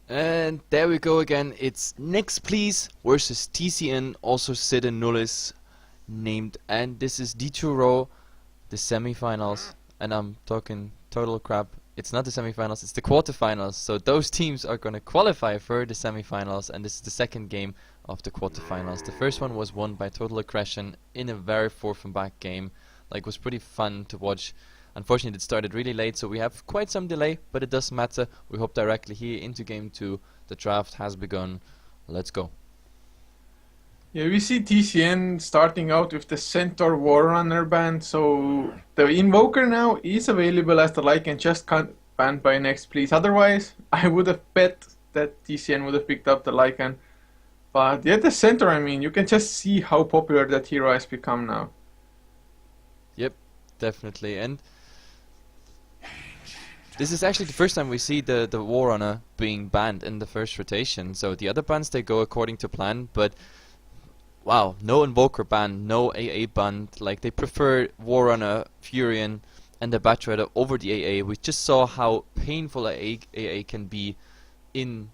And there we go again. It's neXt Please versus TCN, also Cede Nullis named, and this is D2RO, the semifinals. And I'm talking total crap. It's not the semifinals, it's the quarterfinals. So those teams are gonna qualify for the semifinals, and this is the second game of the quarterfinals. The first one was won by total aggression in a very forth and back game. Like, was pretty fun to watch. Unfortunately, it started really late, so we have quite some delay, but it doesn't matter. We hop directly here into game 2. The draft has begun. Let's go. Yeah, we see TCN starting out with the Centaur Warrunner band, so the Invoker now is available as the Lycan, just can't banned by neXt Please. Otherwise, I would have bet that TCN would have picked up the Lycan. But yeah, the Centaur, I mean, you can just see how popular that hero has become now. Yep, definitely. And this is actually the first time we see the Warrunner being banned in the first rotation. So the other bans, they go according to plan, but wow, no Invoker ban, no AA ban. Like, they prefer Warrunner, Furion, and the Bat Rider over the AA. We just saw how painful AA can be in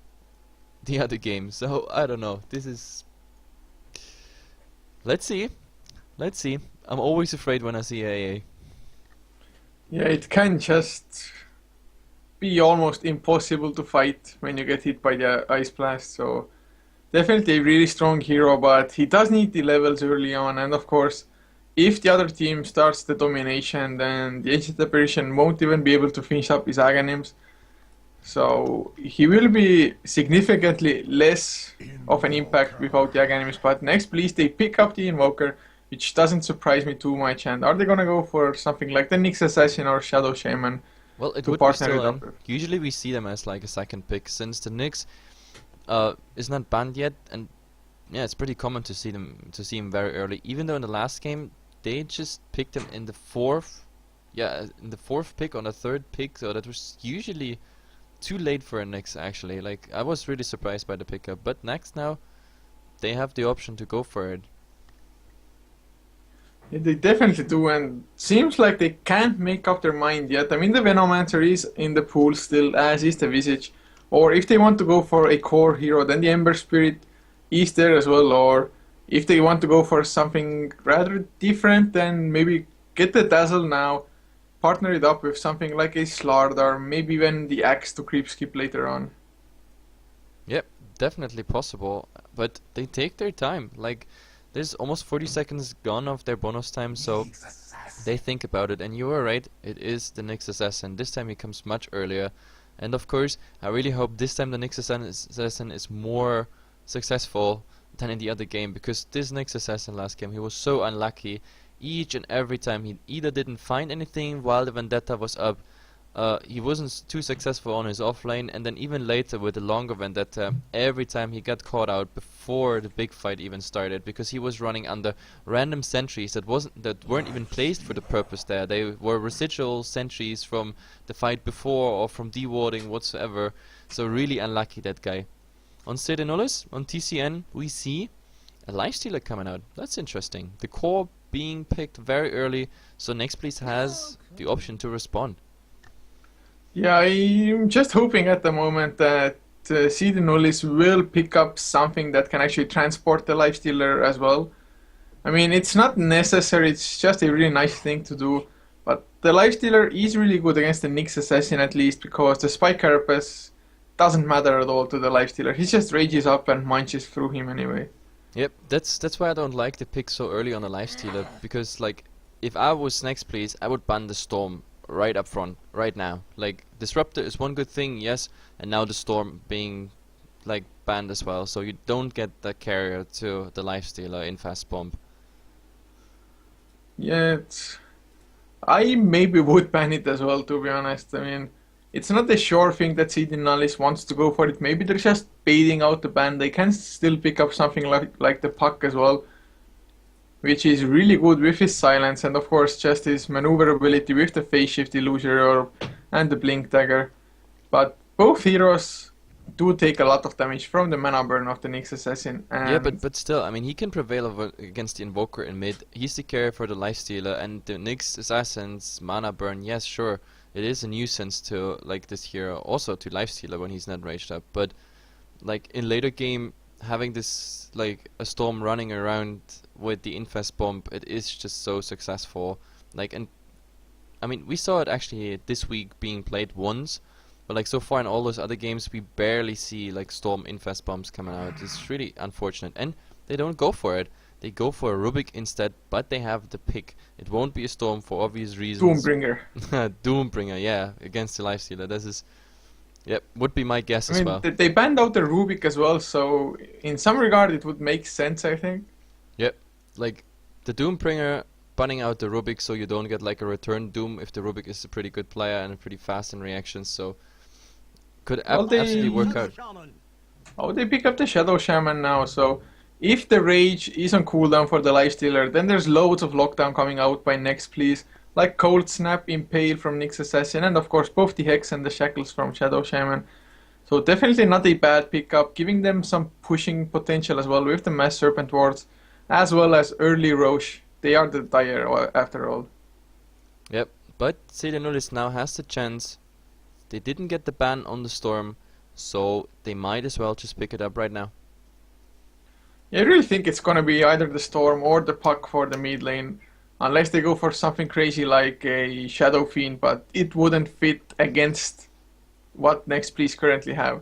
the other game. So I don't know. This is. Let's see. Let's see. I'm always afraid when I see AA. Yeah, it can just be almost impossible to fight when you get hit by the Ice Blast. So definitely a really strong hero, but he does need the levels early on. And of course, if the other team starts the domination, then the Ancient Apparition won't even be able to finish up his Aghanims. So he will be significantly less of an impact without the Aghanims. But neXt Please, they pick up the Invoker, which doesn't surprise me too much. And are they gonna go for something like the Nyx Assassin or Shadow Shaman? Well, it To would be partner still it up in. with. Usually we see them as like a second pick, since the Nyx is not banned yet, and yeah, it's pretty common to see him very early. Even though in the last game they just picked him in the fourth, yeah, in the fourth pick on the third pick, so that was usually too late for a Nyx actually. Like, I was really surprised by the pickup, but next now they have the option to go for it. Yeah, they definitely do, and seems like they can't make up their mind yet. I mean, the Venomancer is in the pool still, as is the Visage. Or if they want to go for a core hero, then the Ember Spirit is there as well. Or if they want to go for something rather different, then maybe get the Dazzle now, partner it up with something like a Slard, or maybe even the Axe to creep skip later on. Yep, definitely possible, but they take their time. Like, there's almost 40 seconds gone of their bonus time, so they think about it. And you are right, it is the Nyx Assassin. This time he comes much earlier. And of course, I really hope this time the Nyx Assassin is more successful than in the other game, because this Nyx Assassin last game, he was so unlucky. Each and every time he either didn't find anything while the Vendetta was up, he wasn't too successful on his offlane, and then even later with the longer Vendetta, every time he got caught out before the big fight even started, because he was running under random sentries that weren't even placed for the purpose there. They were residual sentries from the fight before or from dewarding whatsoever. So really unlucky, that guy. On Cede Nullis, on TCN, we see a Lifestealer coming out. That's interesting. The core being picked very early, so neXt Please has the option to respond. Yeah, I'm just hoping at the moment that Cede Nullis will pick up something that can actually transport the Lifestealer as well. I mean, it's not necessary, it's just a really nice thing to do. But the Lifestealer is really good against the Nyx Assassin, at least, because the Spike Carapace doesn't matter at all to the Lifestealer. He just rages up and munches through him anyway. Yep, that's why I don't like the pick so early on the Lifestealer, because like, if I was neXt Please, I would ban the Storm right up front, right now. Like, Disruptor is one good thing, yes, and now the Storm being like banned as well, so you don't get the carrier to the Lifestealer in fast bomb. Yeah, I maybe would ban it as well, to be honest. I mean, it's not a sure thing that Cede Nullis wants to go for it. Maybe they're just baiting out the ban. They can still pick up something like the Puck as well, which is really good with his silence, and of course just his maneuverability with the phase shift illusory orb and the blink dagger. But both heroes do take a lot of damage from the mana burn of the Nyx Assassin. And Yeah, but still, I mean, he can prevail against the Invoker in mid. He's the carrier for the Lifestealer, and the Nyx Assassin's mana burn, yes, sure, it is a nuisance to like this hero, also to Lifestealer when he's not raged up. But like in later game, having this like a storm running around with the infest bomb, it is just so successful. Like, and I mean, we saw it actually this week being played once, but like so far in all those other games, we barely see like storm infest bombs coming out. It's really unfortunate, and they don't go for it. They go for a Rubik instead, but they have the pick. It won't be a storm for obvious reasons. Doombringer. Doombringer, yeah, against the Lifestealer. This is, yep, would be my guess as well. They banned out the Rubik as well, so in some regard it would make sense, I think. Yep, like the Doombringer banning out the Rubik so you don't get like a return Doom if the Rubik is a pretty good player and pretty fast in reactions, so could absolutely work out. Oh, they pick up the Shadow Shaman now, so if the Rage is on cooldown for the Lifestealer, then there's loads of lockdown coming out by neXt, please. Like Cold Snap, Impale from Nyx Assassin, and of course both the Hex and the Shackles from Shadow Shaman. So definitely not a bad pickup, giving them some pushing potential as well with the Mass Serpent Wards, as well as early Roche. They are the dire after all. Yep, but Cede Nullis now has the chance. They didn't get the ban on the Storm, so they might as well just pick it up right now. Yeah, I really think it's gonna be either the Storm or the Puck for the mid lane. Unless they go for something crazy like a Shadow Fiend, but it wouldn't fit against what neXt Please currently have.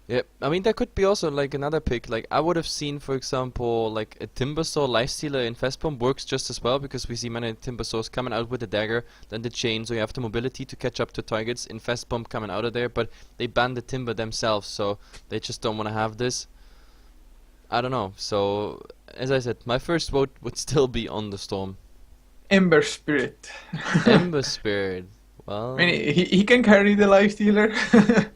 Yep, I mean that could be also like another pick. Like I would have seen, for example, like a Timbersaw Lifestealer in Fastbomb works just as well because we see many Timbersaws coming out with the dagger, then the chain, so you have the mobility to catch up to targets in Fastbomb coming out of there. But they banned the Timber themselves, so they just don't want to have this. I don't know. So as I said, my first vote would still be on the Storm. Ember Spirit. Ember Spirit. Well, I mean, he can carry the Lifestealer.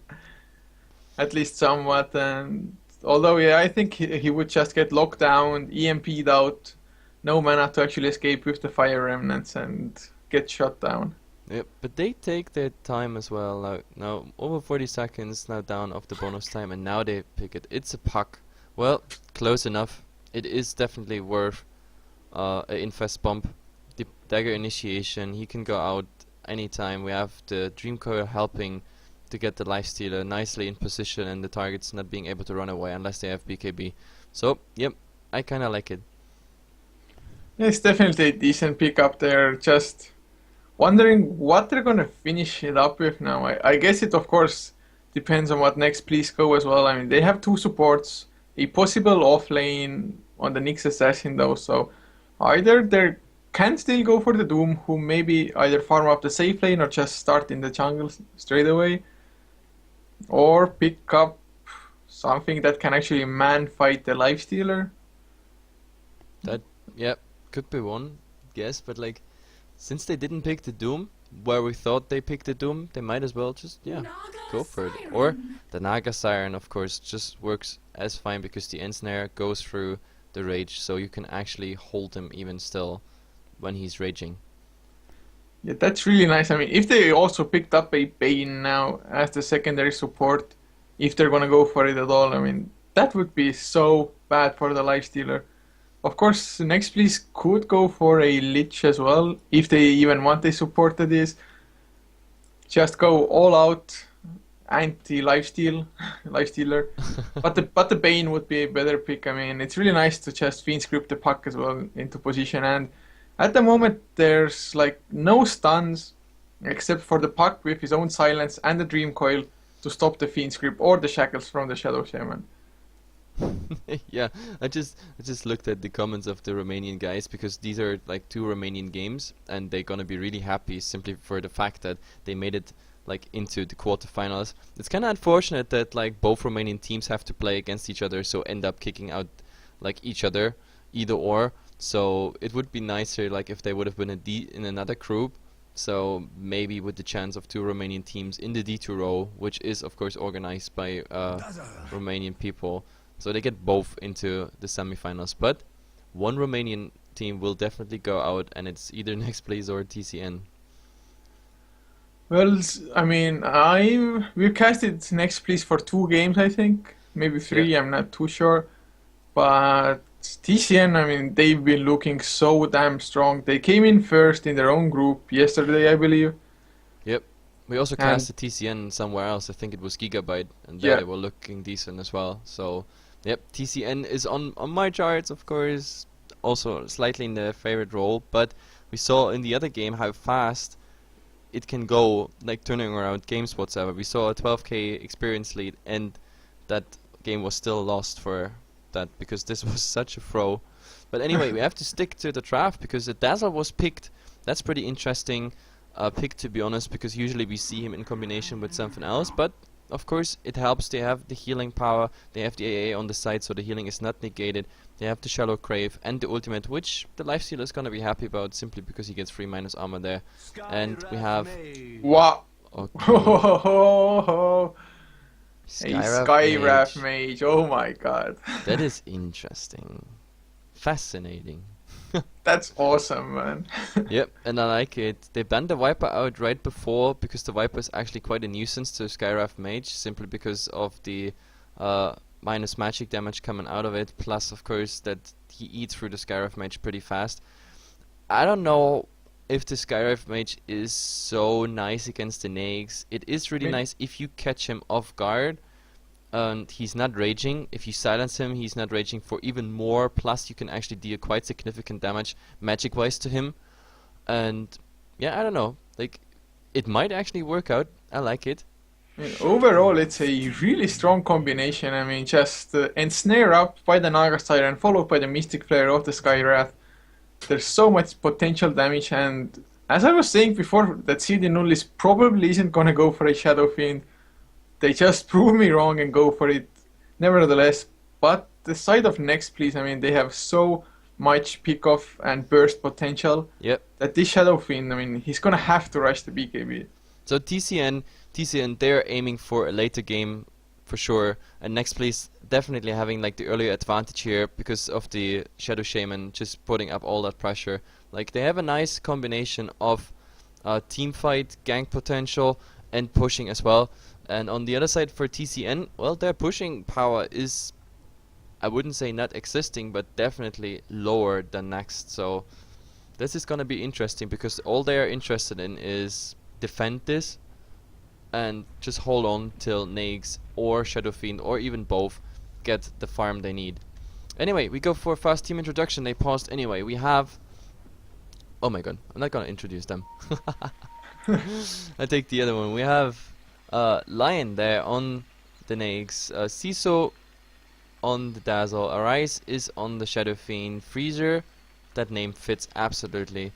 At least somewhat, and although yeah, I think he would just get locked down, EMP'd out, no mana to actually escape with the Fire Remnants and get shot down. yep, but they take their time as well. Now over 40 seconds now down of the bonus time, and now they pick it. It's a Puck. Well, close enough. It is definitely worth an infest bump. The dagger initiation, he can go out anytime. We have the Dream Coil helping to get the Lifestealer nicely in position and the targets not being able to run away unless they have BKB. So, yep, I kinda like it. Yeah, it's definitely a decent pickup there. Just wondering what they're gonna finish it up with now. I guess it of course depends on what neXt Please go as well. I mean, they have two supports, a possible off lane on the Nyx Assassin though, so either they can still go for the Doom, who maybe either farm up the safe lane or just start in the jungle straight away, or pick up something that can actually man fight the Lifestealer. That, yep, could be one, yes, but like, since they didn't pick the Doom, where we thought they picked the Doom, they might as well just, yeah, go for it. Or the Naga Siren, of course, just works as fine because the Ensnare goes through the Rage, so you can actually hold him even still when he's raging. Yeah, that's really nice. I mean, if they also picked up a Bane now as the secondary support, if they're gonna go for it at all, I mean, that would be so bad for the Lifestealer. Of course, neXt Please could go for a Lich as well, if they even want a support that is. Just go all out anti-lifestealer. but the Bane would be a better pick. I mean, it's really nice to just Fiend script the Puck as well into position, and at the moment there's like no stuns except for the Puck with his own silence and the Dream Coil to stop the Fiend script or the Shackles from the Shadow Shaman. Yeah, I just looked at the comments of the Romanian guys because these are like two Romanian games and they're gonna be really happy simply for the fact that they made it like into the quarterfinals. It's kind of unfortunate that like both Romanian teams have to play against each other, so end up kicking out like each other, either or. So it would be nicer like if they would have been in another group. So maybe with the chance of two Romanian teams in the D2RO, which is of course organized by Romanian people. So they get both into the semifinals, but one Romanian team will definitely go out, and it's either neXt Please or TCN. Well, I mean, we've casted neXt Please for 2 games, I think, maybe 3. Yeah. I'm not too sure, but TCN, I mean, they've been looking so damn strong. They came in first in their own group yesterday, I believe. Yep. We also And casted TCN somewhere else. I think it was Gigabyte, and there yeah, they were looking decent as well. So, yep, TCN is on my charts, of course, also slightly in the favorite role. But we saw in the other game how fast it can go, like turning around games whatsoever. We saw a 12k experience lead, and that game was still lost for that because this was such a throw. But anyway, we have to stick to the draft because the Dazzle was picked. That's pretty interesting pick, to be honest, because usually we see him in combination with something else. But of course, it helps. They have the healing power. They have the AA on the side, so the healing is not negated. They have the Shallow Crave and the ultimate, which the Lifestealer is gonna be happy about simply because he gets 3 minus armor there. And we have wow. okay, A Skywrath Skywrath Mage. Mage, oh my god. That is interesting, fascinating. That's awesome, man. Yep, and I like it. They banned the Viper out right before because the Viper is actually quite a nuisance to Skywrath Mage, simply because of the minus magic damage coming out of it, plus of course that he eats through the Skywrath Mage pretty fast. I don't know if the Skywrath Mage is so nice against the neXt. It is really nice if you catch him off guard and he's not raging. If you silence him, he's not raging for even more, plus you can actually deal quite significant damage magic wise to him. And yeah, I don't know, like it might actually work out. I like it. I mean, overall, it's a really strong combination. I mean, just ensnare up by the Naga Siren, followed by the Mystic Flare of the Skywrath. There's so much potential damage, and as I was saying before, that Cede Nullis probably isn't gonna go for a Shadow Fiend. They just prove me wrong and go for it nevertheless. But the side of neXt, please, I mean, they have so much pick-off and burst potential Yep. that this Shadow Fiend, I mean, he's gonna have to rush the BKB. So TCN, they're aiming for a later game for sure. And neXt, please, definitely having like the earlier advantage here because of the Shadow Shaman just putting up all that pressure. Like they have a nice combination of team fight, gank potential, and pushing as well. And on the other side for TCN, well, their pushing power is, I wouldn't say not existing, but definitely lower than neXt. So this is gonna be interesting because all they're interested in is defend this and just hold on till neXt or Shadow Fiend or even both get the farm they need. Anyway, we go for a fast team introduction. They paused anyway. We have, oh my god, I'm not gonna introduce them. I take the other one. We have Lion there on the neXt, Ciso on the Dazzle, Arise is on the Shadow Fiend, Freezer, that name fits absolutely,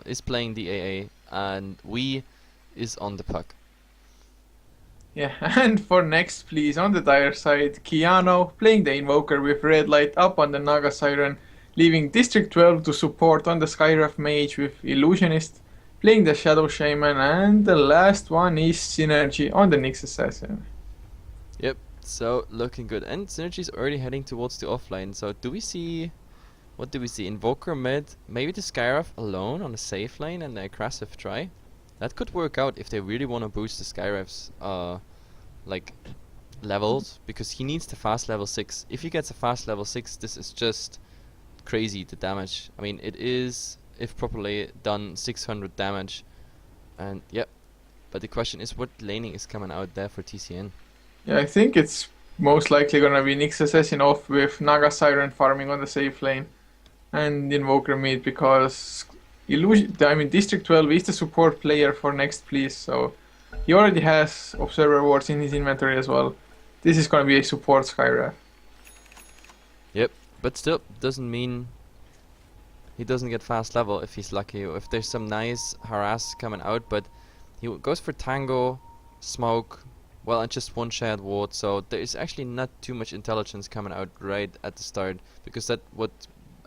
is playing the AA, and We is on the Puck. Yeah, and for neXt, please, on the dire side, Kiano playing the Invoker with Red Light up on the Naga Siren, leaving District 12 to support on the Skywrath Mage with Illusionist, playing the Shadow Shaman, and the last one is Synergy on the Nyx Assassin. Yep, so looking good. And Synergy is already heading towards the offline, so do we see... What do we see? Invoker mid, maybe the Skywrath alone on the safe lane and the aggressive try? That could work out if they really want to boost the Skywrath's like levels, because he needs the fast level 6. If he gets a fast level 6, this is just crazy, the damage. I mean, it is, if properly done, 600 damage. And yep, but the question is what laning is coming out there for TCN? Yeah, I think it's most likely gonna be Nyx Assassin off with Naga Siren farming on the safe lane and Invoker mid, because District 12 is the support player for neXt, please, so he already has Observer Wards in his inventory as well. This is gonna be a support Skywrath. Yep, but still doesn't mean he doesn't get fast level if he's lucky, or if there's some nice harass coming out, but he goes for Tango, Smoke, well, and just one shared ward, so there is actually not too much intelligence coming out right at the start, because that what,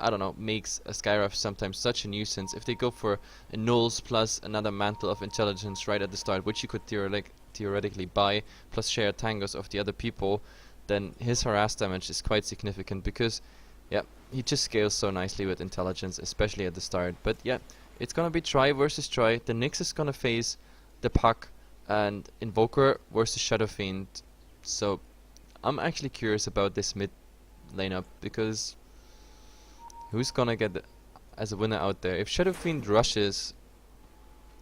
I don't know, makes a Skywrath sometimes such a nuisance. If they go for a Nulls plus another Mantle of Intelligence right at the start, which you could theoretically buy, plus share tangos of the other people, then his harass damage is quite significant, because yeah, he just scales so nicely with intelligence, especially at the start. But yeah, it's gonna be try versus try. The Nyx is gonna face the Puck and Invoker versus Shadow Fiend. So I'm actually curious about this mid lineup, because who's gonna get as a winner out there? If Shadow Fiend rushes,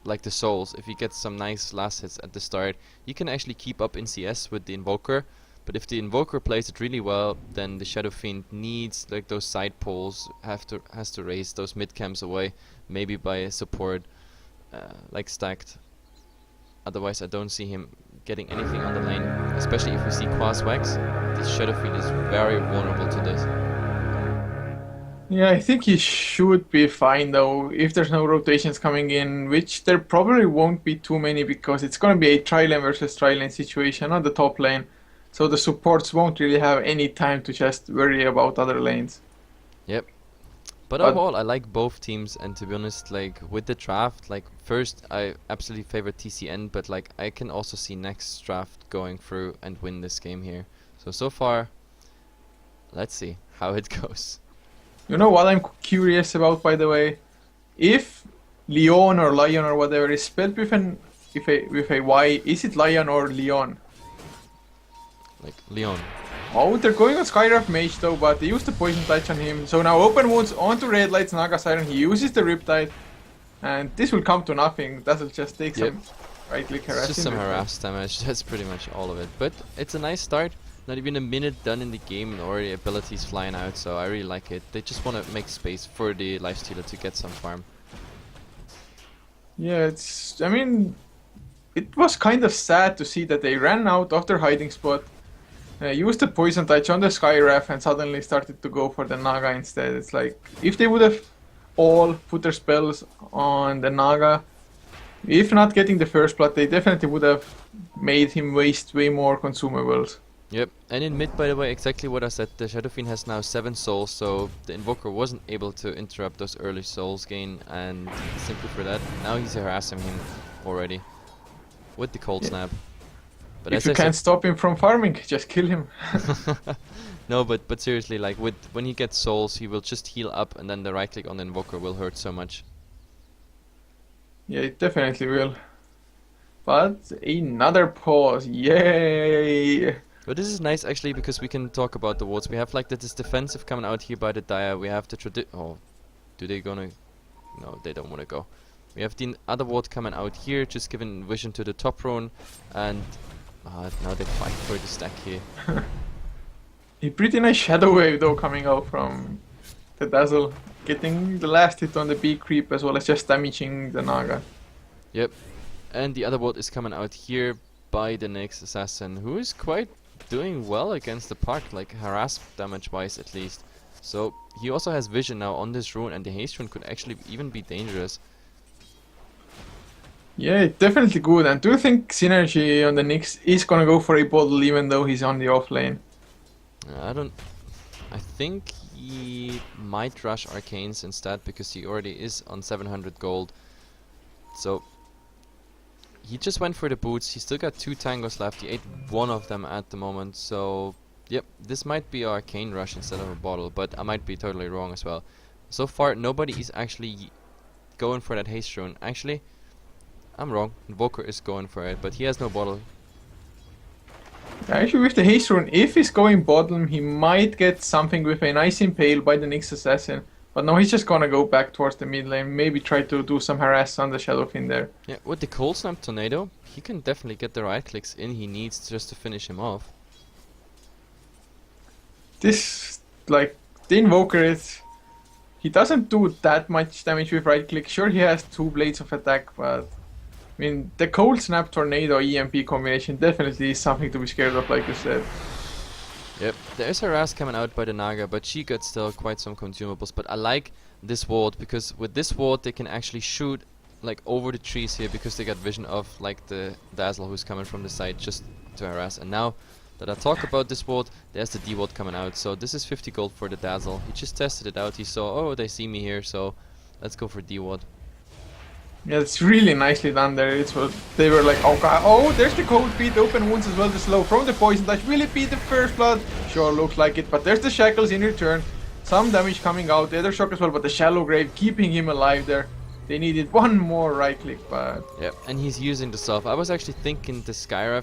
like the souls, if he gets some nice last hits at the start, he can actually keep up in CS with the Invoker. But if the Invoker plays it really well, then the Shadow Fiend needs like those side pulls, has to raise those mid camps away, maybe by a support like stacked. Otherwise, I don't see him getting anything on the lane, especially if we see Quas Wax. This Shadow Fiend is very vulnerable to this. Yeah, I think he should be fine though, if there's no rotations coming in, which there probably won't be too many because it's going to be a tri-lane versus tri-lane situation on the top lane. So the supports won't really have any time to just worry about other lanes. Yep. But overall, I like both teams, and to be honest, like with the draft, like first I absolutely favor TCN, but like I can also see neXt draft going through and win this game here. So far, let's see how it goes. You know what I'm curious about, by the way? If Leon or Lion or whatever is spelled with a Y, is it Lion or Leon? Like Leon. Oh, they're going on Skyraf Mage though, but they use the Poison Touch on him. So now open wounds onto Red Light's Naga Siren. He uses the Riptide, and this will come to nothing. That will just take some right-click harassing. It's just some harass damage. That's pretty much all of it. But it's a nice start. Not even a minute done in the game and already abilities flying out, so I really like it. They just want to make space for the Lifestealer to get some farm. Yeah, I mean, it was kind of sad to see that they ran out of their hiding spot, used the Poison Touch on the Skyraf and suddenly started to go for the Naga instead. It's like, if they would have all put their spells on the Naga, if not getting the first blood, they definitely would have made him waste way more consumables. Yep, and in mid, by the way, exactly what I said, the Shadow Fiend has now 7 souls, so the Invoker wasn't able to interrupt those early souls gain, and simply for that, now he's harassing him already with the Cold Snap. But if you can't stop him from farming, just kill him. No, but seriously, like when he gets souls, he will just heal up, and then the right click on the Invoker will hurt so much. Yeah, it definitely will. But another pause, yay! But this is nice actually, because we can talk about the wards. We have like this defensive coming out here by the Dire. We have the oh, do they gonna? No, they don't want to go. We have the other ward coming out here, just giving vision to the top rune, and now they fight for the stack here. A pretty nice shadow wave though coming out from the Dazzle, getting the last hit on the B creep as well as just damaging the Naga. Yep, and the other ward is coming out here by the next assassin, who is quite doing well against the Puck, like harass damage wise at least. So he also has vision now on this rune, and the haste rune could actually even be dangerous. Yeah, definitely good. And do you think Synergy on the neXt is gonna go for a bottle even though he's on the off lane? I think he might rush Arcanes instead, because he already is on 700 gold. So he just went for the boots. He still got 2 tangos left. He ate one of them at the moment. So yep, this might be Arcane rush instead of a bottle, but I might be totally wrong as well. So far nobody is actually going for that haste rune. Actually, I'm wrong. Invoker is going for it, but he has no bottle. Actually, with the haste rune, if he's going bottom, he might get something with a nice impale by the next assassin. But no, he's just gonna go back towards the mid lane, maybe try to do some harass on the Shadow Fiend there. Yeah, with the Cold Snap Tornado, he can definitely get the right clicks in he needs just to finish him off. This, like, the Invoker he doesn't do that much damage with right click. Sure, he has 2 blades of attack, but I mean, the Cold Snap Tornado EMP combination definitely is something to be scared of, like you said. Yep, there is harass coming out by the Naga, but she got still quite some consumables. But I like this ward, because with this ward they can actually shoot like over the trees here, because they got vision of like the Dazzle who's coming from the side just to harass. And now that I talk about this ward, there's the D ward coming out. So this is 50 gold for the Dazzle. He just tested it out. He saw, oh, they see me here, so let's go for D ward. Yeah, it's really nicely done there. They were like, oh god, oh, there's the cold beat, open wounds as well, the slow from the poison touch. Will it be the first blood? Sure, looks like it, but there's the shackles in return. Some damage coming out, the other shock as well, but the shallow grave keeping him alive there. They needed one more right click, but... Yeah, and he's using the self. I was actually thinking the Skyraf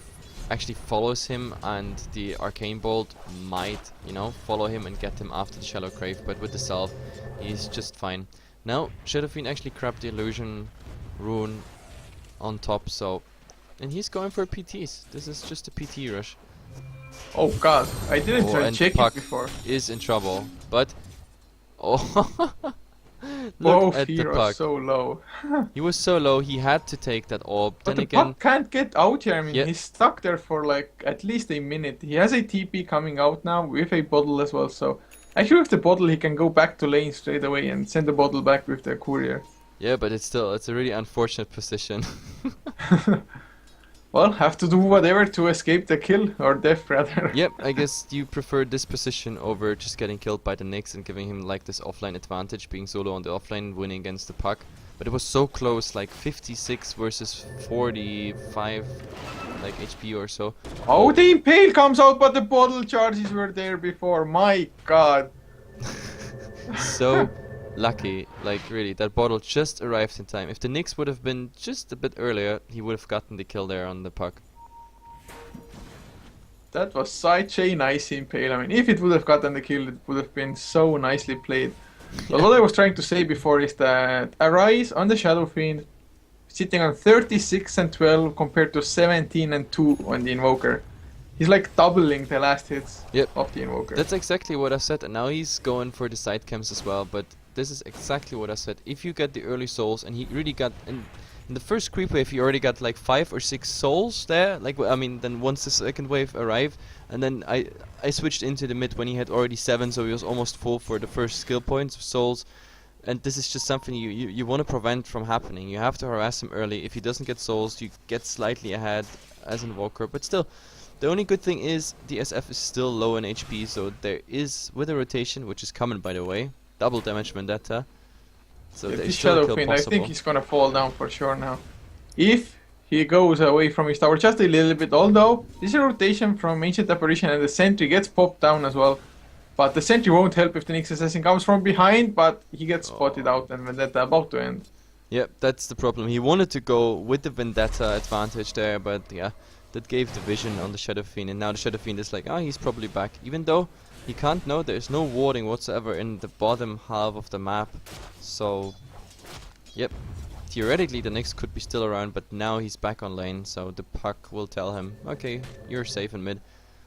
actually follows him, and the Arcane Bolt might, you know, follow him and get him after the shallow grave, but with the self, he's just fine. Now, Shadow Fiend actually grabbed the illusion rune on top. So, and he's going for PTs. This is just a PT rush. Oh god, I didn't try to And check Puck it before. is in trouble, but oh, look Both at the heroes Puck. so low. He was so low, he had to take that orb. But Then the again, Puck can't get out here. I mean, yeah. he's stuck there for like at least a minute. He has a TP coming out now with a bottle as well. So actually, with the bottle, he can go back to lane straight away and send the bottle back with the courier. Yeah, but it's a really unfortunate position. Well, have to do whatever to escape the kill or death rather. Yep, I guess you prefer this position over just getting killed by the neXt and giving him like this offline advantage, being solo on the offlane, winning against the Puck. But it was so close, like 56 versus 45 like HP or so. Oh, the impale comes out, but the bottle charges were there before. My god. So lucky, like really, that bottle just arrived in time. If the neXt would have been just a bit earlier, he would have gotten the kill there on the Puck. That was such a nice impale. I mean, if it would have gotten the kill, it would have been so nicely played. But what I was trying to say before is that Arise on the Shadow Fiend sitting on 36 and 12 compared to 17 and 2 on the Invoker. He's like doubling the last hits of the Invoker. That's exactly what I said, and now he's going for the side camps as well, but this is exactly what I said. If you get the early souls, and he really got in the first creep wave, he already got like 5 or 6 souls there. Like, I mean, then once the second wave arrived, and then I switched into the mid when he had already 7, so he was almost full for the first skill points of souls. And this is just something you want to prevent from happening. You have to harass him early. If he doesn't get souls, you get slightly ahead as Invoker, but still. The only good thing is the SF is still low in HP, so there is, with a rotation, which is common by the way, double damage Vendetta. So Yeah, there's this still a Shadow kill Fiend, I possible. think he's gonna fall down for sure now. If he goes away from his tower just a little bit, although this is a rotation from Ancient Apparition and the sentry gets popped down as well. But the sentry won't help if the next assassin comes from behind, but he gets spotted out and Vendetta about to end. Yep, that's the problem. He wanted to go with the Vendetta advantage there, but yeah, that gave the vision on the Shadow Fiend, and now the Shadow Fiend is like, ah, he's probably back. Even though he can't know, there's no warding whatsoever in the bottom half of the map. So, yep, theoretically the next could be still around, but now he's back on lane, so the Puck will tell him, okay, you're safe in mid.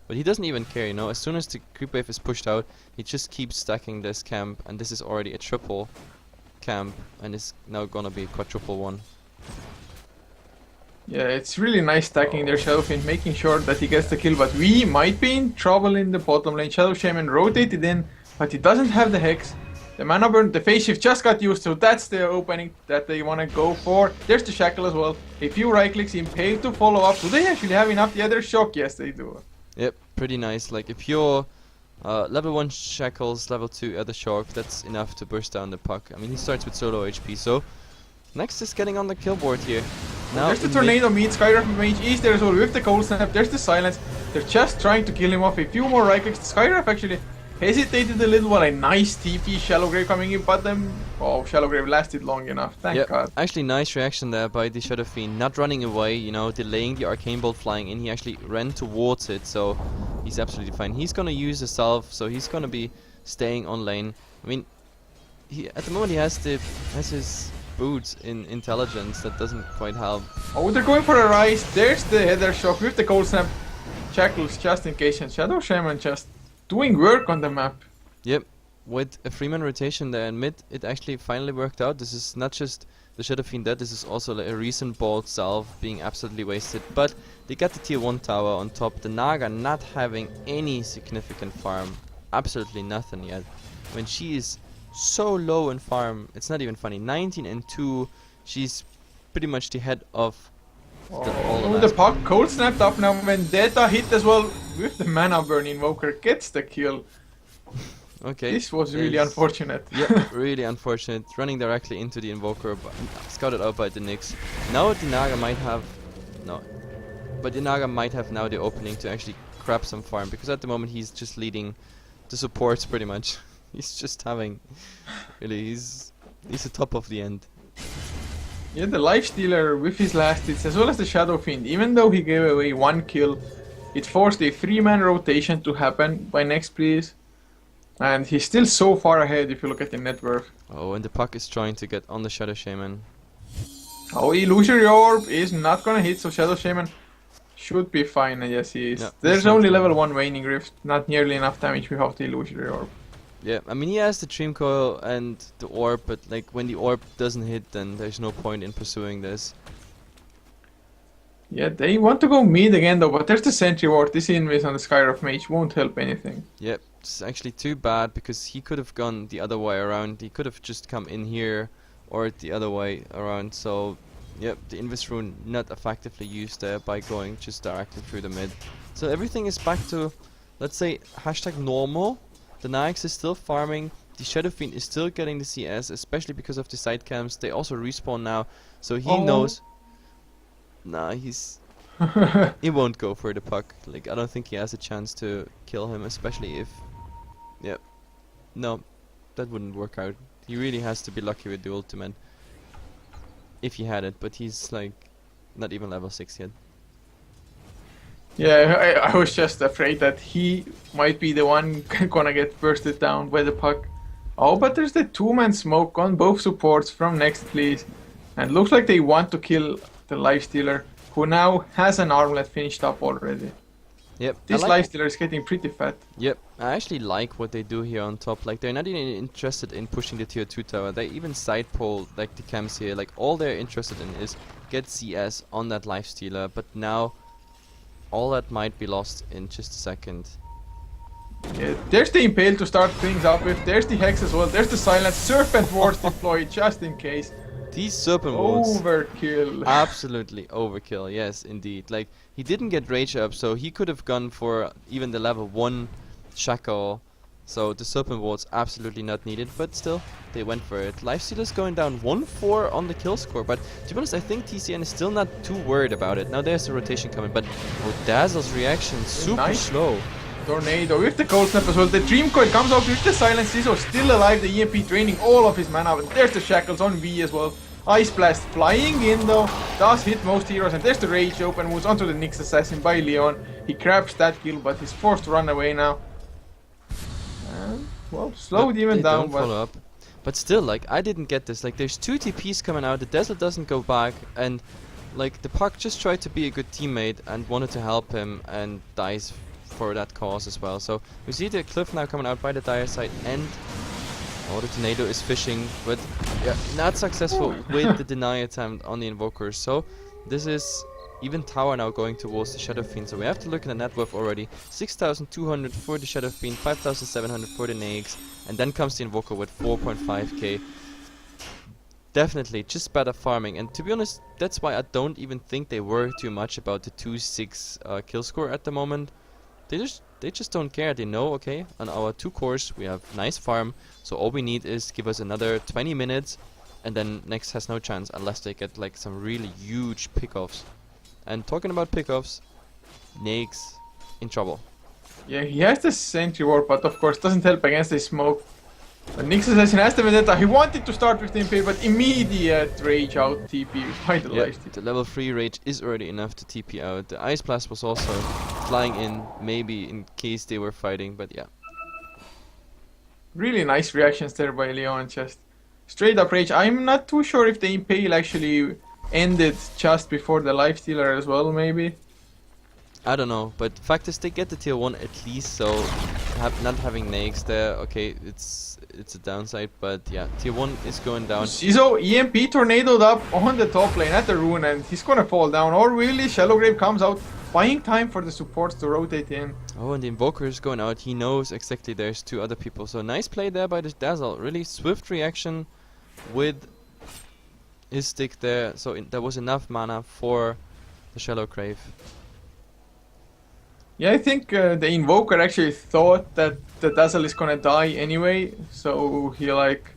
But he doesn't even care, you know, as soon as the creep wave is pushed out, he just keeps stacking this camp, and this is already a triple camp, and it's now gonna be a quadruple one. Yeah, it's really nice stacking their Shadow Fiend, making sure that he gets the kill, but we might be in trouble in the bottom lane. Shadow Shaman rotated in, but he doesn't have the Hex. The mana burn, the phase shift just got used, so that's the opening that they want to go for. There's the Shackle as well. A few right clicks, Impale to follow up. Do they actually have enough? Yeah, there's Shock. Yes, they do. Yep, pretty nice. Like, if you're level 1 Shackles, level 2 other Shock, that's enough to burst down the Puck. I mean, he starts with solo HP, so neXt is getting on the kill board here. Now There's the Tornado Meat, Skyrapid Mage is there as well with the Cold Snap. There's the Silence. They're just trying to kill him off. A few more right clicks. The Skyrapid actually hesitated a little while. A nice TP, Shallow Grave coming in, but then Shallow Grave lasted long enough. Thank God. Actually, nice reaction there by the Shadow Fiend, not running away, you know, delaying the Arcane Bolt flying in. He actually ran towards it, so he's absolutely fine. He's gonna use the salve, so he's gonna be staying on lane. I mean, at the moment he has his boots in intelligence. That doesn't quite help. Oh, they're going for a rise. There's the Heather Shock with the Cold Snap. Shackles just in case, and Shadow Shaman just doing work on the map. Yep, with a Freeman rotation there in mid, it actually finally worked out. This is not just the Shadow Fiend dead, this is also like a recent Bolt salve being absolutely wasted. But they got the tier 1 tower on top. The Naga not having any significant farm. Absolutely nothing yet. When she is so low in farm, it's not even funny. 19 and 2, she's pretty much the head of the Puck Cold Snapped up now. Vendetta hit as well with the mana burn. Invoker gets the kill. Okay. This was really unfortunate. Yeah, really unfortunate. Running directly into the Invoker, but scouted out by the neXt. Now the Naga might have now the opening to actually grab some farm, because at the moment he's just leading the supports pretty much. He's just having, really, he's the top of the end. Yeah, the Lifestealer with his last hits, as well as the Shadow Fiend, even though he gave away 1 kill, it forced a 3-man rotation to happen by neXt, please. And he's still so far ahead if you look at the net worth. Oh, and the Puck is trying to get on the Shadow Shaman. Oh, Illusory Orb is not gonna hit, so Shadow Shaman should be fine. Yes, he is. No, he's There's not only gonna. level 1 Waning Rift, not nearly enough damage without the Illusory Orb. Yeah, I mean he has the Dream Coil and the Orb, but like when the Orb doesn't hit, then there's no point in pursuing this. Yeah, they want to go mid again though, but there's the Sentry Ward. This Invis on the Skyrock Mage won't help anything. Yep, it's actually too bad because he could have gone the other way around. He could have just come in here or the other way around. So, yep, the Invis rune not effectively used there by going just directly through the mid. So everything is back to, let's say, hashtag normal. The neXt is still farming. The Shadow Fiend is still getting the CS, especially because of the side camps. They also respawn now, so he knows. Nah, he won't go for the puck. Like, I don't think he has a chance to kill him, especially if... Yep. No, that wouldn't work out. He really has to be lucky with the ultimate. If he had it, but he's like not even level 6 yet. Yeah, I was just afraid that he might be the one gonna get bursted down by the puck. Oh, but there's the 2-man smoke on both supports from neXt, please. And looks like they want to kill the Lifestealer, who now has an armlet finished up already. Yep. This Lifestealer is getting pretty fat. Yep. I actually like what they do here on top. Like, they're not even interested in pushing the tier 2 tower. They even side pull like the camps here. Like, all they're interested in is get CS on that Lifestealer. But now, all that might be lost in just a second. Yeah, there's the Impale to start things up with. There's the Hex as well. There's the Silence. Serpent Wards deployed just in case. These Serpent Wards. Overkill. Absolutely overkill, yes, indeed. Like, he didn't get Rage up, so he could have gone for even the level 1 Shackle. So the Serpent Wards absolutely not needed, but still, they went for it. Lifestealer's going down 1-4 on the kill score, but to be honest, I think TCN is still not too worried about it. Now there's a rotation coming, but Dazzle's reaction super slow. Tornado with the Cold Snap as well. The Dream Coil comes out with the Silence. Ciso still alive. The EMP draining all of his mana. And there's the Shackles on V as well. Ice Blast flying in though. Does hit most heroes. And there's the Rage open. Moves onto the Nyx Assassin by Leon. He grabs that kill, but he's forced to run away now. And, well, slow demon down. Don't follow up. But still, like, I didn't get this. Like, there's 2 TPs coming out. The Dazzle doesn't go back. And, like, the puck just tried to be a good teammate and wanted to help him and dies for that cause as well. So we see the cliff now coming out by the dire side, and the tornado is fishing, but yeah, not successful with the deny attempt on the invokers. So this is even tower now going towards the Shadow Fiend. So we have to look at the net worth already. 6,200 for the Shadow Fiend, 5,700 for the neXt, and then comes the invoker with 4.5k. Definitely just better farming, and to be honest, that's why I don't even think they worry too much about the 2-6 kill score at the moment. They just don't care. They know, okay, on our 2 cores we have nice farm, so all we need is give us another 20 minutes, and then neXt has no chance unless they get like some really huge pickoffs. And talking about pickoffs, neXt in trouble. Yeah, he has the Sentry Ward, but of course doesn't help against the smoke. But Nyx Assassin has the Vendetta. He wanted to start with the Impale, but immediate Rage out TP by the Lifestealer. The level 3 Rage is already enough to TP out. The Ice Blast was also flying in, maybe in case they were fighting, but yeah. Really nice reactions there by Leon, just straight up Rage. I'm not too sure if the Impale actually ended just before the Lifestealer as well, maybe. I don't know, but fact is they get the tier 1 at least, so not having neXt there, okay, it's a downside, but yeah, tier 1 is going down. Ciso EMP tornadoed up on the top lane at the rune, and he's gonna fall down, or really Shallowgrave comes out, buying time for the supports to rotate in. Oh, and the invoker is going out. He knows exactly there's 2 other people, so nice play there by the Dazzle. Really swift reaction with his stick there, so there was enough mana for the Shallowgrave. Yeah, I think the Invoker actually thought that the Dazzle is gonna die anyway, so he like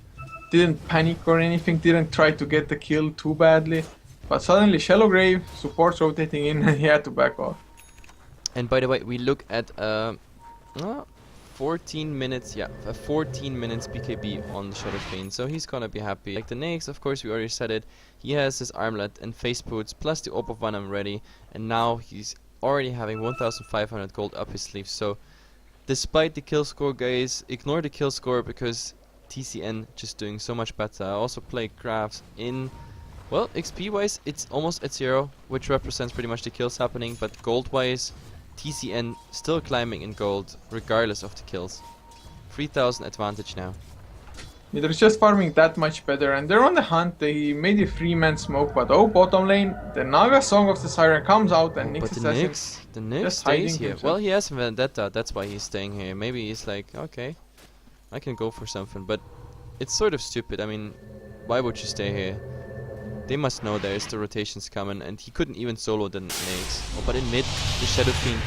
didn't panic or anything, didn't try to get the kill too badly. But suddenly Shallowgrave, supports rotating in, and he had to back off. And by the way, we look at 14 minutes, 14 minutes BKB on the Shadow Fiend, so he's gonna be happy. Like the neXt, of course, we already said it, he has his armlet and face boots, plus the Orb of Venom ready, and now he's already having 1,500 gold up his sleeve. So despite the kill score, guys, ignore the kill score because TCN just doing so much better. I also play graphs in Well, XP wise, it's almost at 0, which represents pretty much the kills happening, but gold wise, TCN still climbing in gold, regardless of the kills. 3000 advantage now. Yeah, they're just farming that much better, and they're on the hunt. They made a 3-man smoke, but oh, bottom lane, the Naga Song of the Siren comes out, and But Nyx the Assassin Nyx just stays hiding here. himself. Well, he has Vendetta, that's why he's staying here. Maybe he's like, okay, I can go for something, but it's sort of stupid. I mean, why would you stay here? They must know there's the rotations coming, and he couldn't even solo the Nyx. Oh, but in mid, the Shadow Fiend.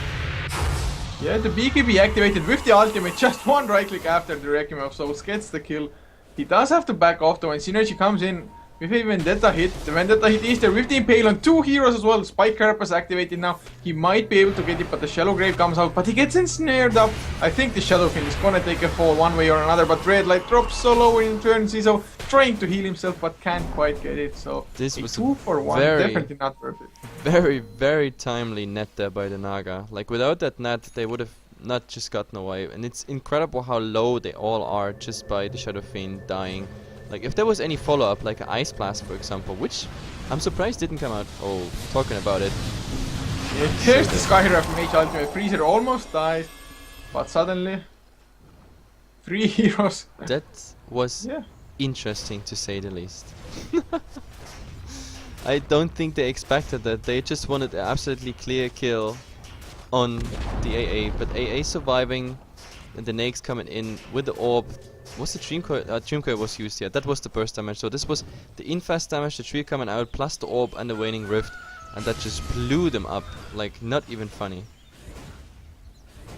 Yeah, the BKB activated with the ultimate, just one right click after the Requiem of Souls gets the kill. He does have to back off though, and Synergy comes in with a Vendetta hit. The Vendetta hit is there with the Impale on 2 heroes as well. Spike Carapace activated now. He might be able to get it, but the Shallow Grave comes out, but he gets ensnared up. I think the Shadow Fiend is gonna take a fall one way or another, but Red Light drops so low in turn, Ciso trying to heal himself, but can't quite get it, so This a was 2 for 1, definitely not worth it. very, very timely net there by the Naga. Like, without that net, they would have not just gotten away. And it's incredible how low they all are just by the Shadow Fiend dying. Like, if there was any follow-up, like an Ice Blast, for example, which I'm surprised didn't come out. Oh, talking about it. Yeah, here's the Skyrap Mage ultimate. Freezer almost dies, but suddenly 3 heroes. That was Yeah. interesting, to say the least. I don't think they expected that. They just wanted an absolutely clear kill on the AA, but AA surviving, and the Nyx coming in with the orb. Was the Dream Coil was used here? That was the burst damage. So this was the infest damage, the tree coming out, plus the orb and the waning rift, and that just blew them up. Like, not even funny.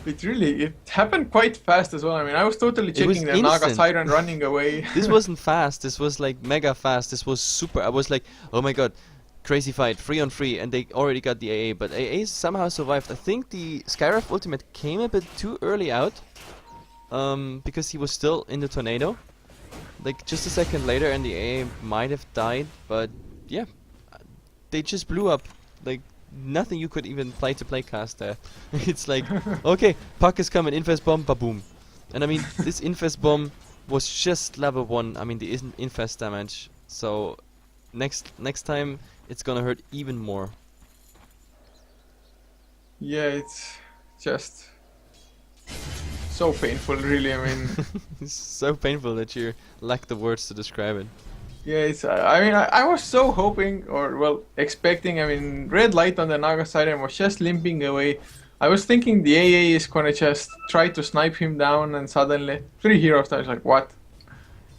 It happened quite fast as well. I mean, I was totally It was checking the Naga instant. Siren running away. This wasn't fast. This was like mega fast. This was super. I was like, oh my god, crazy fight, 3 on 3, and they already got the AA, but AA somehow survived. I think the Skyraf ultimate came a bit too early out, because he was still in the tornado. Like, just a second later, and the AA might have died, but yeah, they just blew up. Like, nothing you could even play to play cast there. It's like, okay, Puck is coming, Infest Bomb, ba-boom. And I mean, this Infest Bomb was just level 1. I mean, there isn't Infest damage, so next time it's gonna hurt even more. Yeah, it's just so painful, really. I mean, It's so painful that you lack the words to describe it. yeah, it's. I mean, I was so hoping, or well, expecting. I mean, red light on the Naga Siren was just limping away. I was thinking the AA is gonna just try to snipe him down, and suddenly 3 heroes. I was like, what?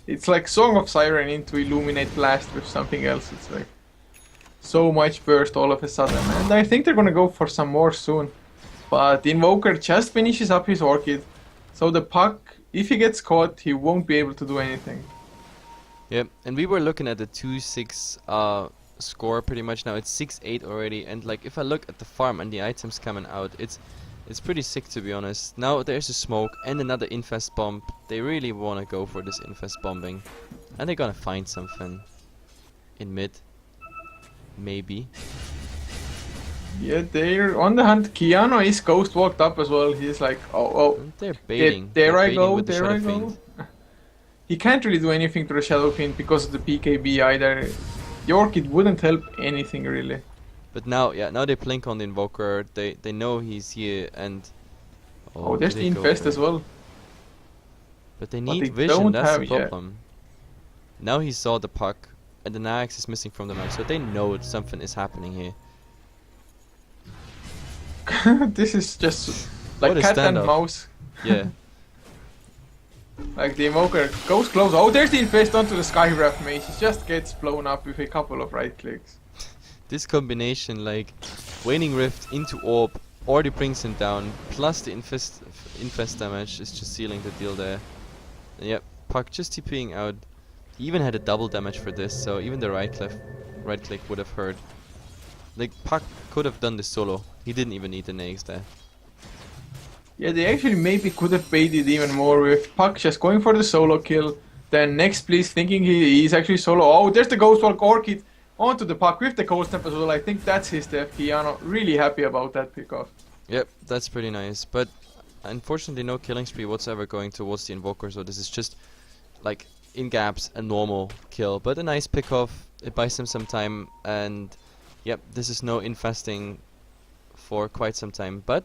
It's like Song of Siren into Illuminate Blast with something else. It's like so much burst all of a sudden, and I think they're gonna go for some more soon. But the Invoker just finishes up his Orchid, so the Puck, if he gets caught, he won't be able to do anything. Yep, and we were looking at the 2-6 score pretty much now. It's 6-8 already, and like if I look at the farm and the items coming out, it's pretty sick, to be honest. Now there's a smoke and another infest bomb. They really want to go for this infest bombing, and they're gonna find something in mid, maybe. Yeah, they're on the hunt. Keanu is ghost walked up as well. He's like, oh, And they're baiting. there They're I baiting go, with the there Shadow I go. Fiend. He can't really do anything to the Shadow Fiend because of the PKB either. The Orchid wouldn't help anything really. But now, yeah, now they blink on the Invoker. They know he's here, and Oh, there's did the they go Infest for as it? well. But they But need they vision, don't that's the have- yeah. problem. Now he saw the Puck, and the Nax is missing from the map, so they know something is happening here. This is just What like a cat and standoff. mouse. Yeah, Like the Invoker goes close. Oh, there's the Infest onto the Skywrath Mage. He just gets blown up with a couple of right clicks. this combination, like Waning Rift into Orb, already brings him down, plus the infest damage is just sealing the deal there. And yep, Puck just TPing out. He even had a double damage for this, so even the right click would have hurt. Like, Puck could have done this solo. He didn't even need the Nags there. Yeah, they actually maybe could have baited even more with Puck just going for the solo kill. Then next, please, thinking he's actually solo. Oh, there's the Ghost Walk Orchid onto the Puck with the Cold Snap as well. I think that's his death. Keanu really happy about that pickoff. Yep, that's pretty nice. But unfortunately, no killing spree whatsoever going towards the Invoker, so this is just like in gaps a normal kill. But a nice pickoff. it buys him some time, and yep, this is no infesting for quite some time. But